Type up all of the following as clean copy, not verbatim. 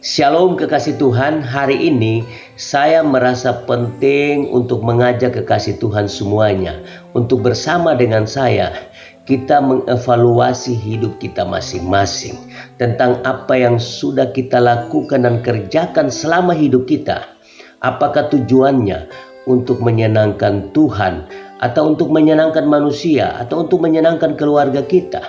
Shalom kekasih Tuhan, hari ini saya merasa penting untuk mengajak kekasih Tuhan semuanya untuk bersama dengan saya kita mengevaluasi hidup kita masing-masing tentang apa yang sudah kita lakukan dan kerjakan selama hidup kita. Apakah tujuannya untuk menyenangkan Tuhan atau untuk menyenangkan manusia atau untuk menyenangkan keluarga kita?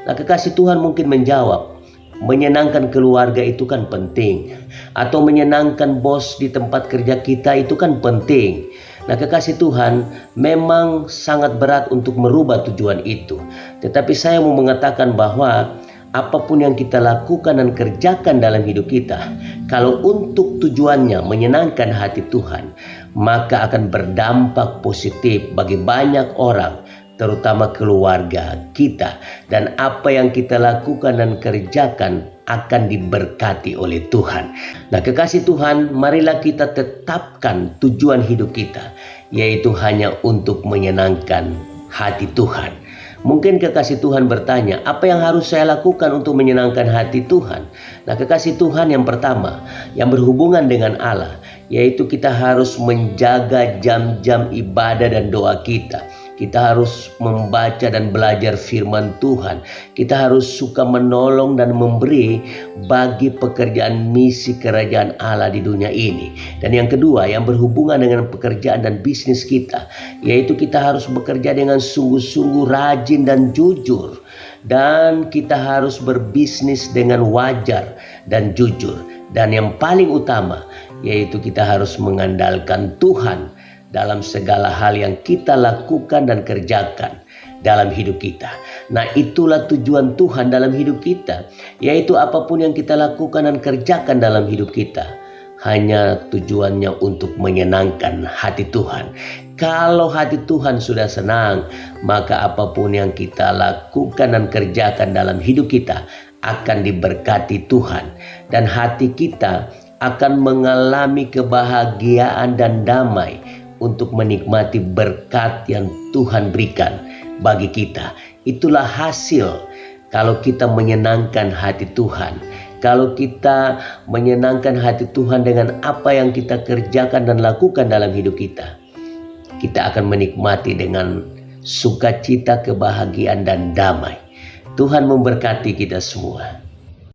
Nah, kekasih Tuhan mungkin menjawab, menyenangkan keluarga itu kan penting, atau menyenangkan bos di tempat kerja kita itu kan penting. Nah, kekasih Tuhan, memang sangat berat untuk merubah tujuan itu. Tetapi saya mau mengatakan bahwa apapun yang kita lakukan dan kerjakan dalam hidup kita, kalau untuk tujuannya menyenangkan hati Tuhan, maka akan berdampak positif bagi banyak orang, terutama keluarga kita, dan apa yang kita lakukan dan kerjakan akan diberkati oleh Tuhan. Nah, kekasih Tuhan, marilah kita tetapkan tujuan hidup kita, yaitu hanya untuk menyenangkan hati Tuhan. Mungkin kekasih Tuhan bertanya, apa yang harus saya lakukan untuk menyenangkan hati Tuhan? Nah, kekasih Tuhan, yang pertama, yang berhubungan dengan Allah, yaitu kita harus menjaga jam-jam ibadah dan doa kita. Kita harus membaca dan belajar firman Tuhan. Kita harus suka menolong dan memberi bagi pekerjaan misi kerajaan Allah di dunia ini. Dan yang kedua, yang berhubungan dengan pekerjaan dan bisnis kita, yaitu kita harus bekerja dengan sungguh-sungguh rajin dan jujur. Dan kita harus berbisnis dengan wajar dan jujur. Dan yang paling utama, yaitu kita harus mengandalkan Tuhan dalam segala hal yang kita lakukan dan kerjakan dalam hidup kita. Nah, itulah tujuan Tuhan dalam hidup kita, yaitu apapun yang kita lakukan dan kerjakan dalam hidup kita, hanya tujuannya untuk menyenangkan hati Tuhan. Kalau hati Tuhan sudah senang, maka apapun yang kita lakukan dan kerjakan dalam hidup kita akan diberkati Tuhan, dan hati kita akan mengalami kebahagiaan dan damai untuk menikmati berkat yang Tuhan berikan bagi kita. Itulah hasil kalau kita menyenangkan hati Tuhan. Kalau kita menyenangkan hati Tuhan dengan apa yang kita kerjakan dan lakukan dalam hidup kita, kita akan menikmati dengan sukacita, kebahagiaan, dan damai. Tuhan memberkati kita semua.